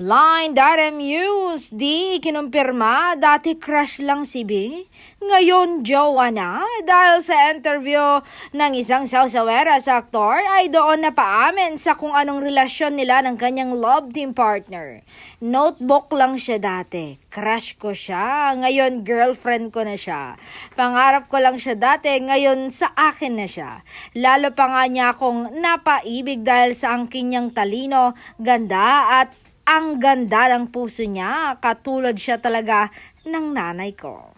Blind item news, di kinumpirma, dati crush lang si B. Ngayon, jowa na dahil sa interview ng isang sawsawera sa aktor ay doon na paamin sa kung anong relasyon nila ng kanyang love team partner. Notebook lang siya dati. Crush ko siya, ngayon girlfriend ko na siya. Pangarap ko lang siya dati, ngayon sa akin na siya. Lalo pa nga niya akong napaibig dahil sa angkin niyang talino, ganda at ang ganda ng puso niya, katulad siya talaga ng nanay ko.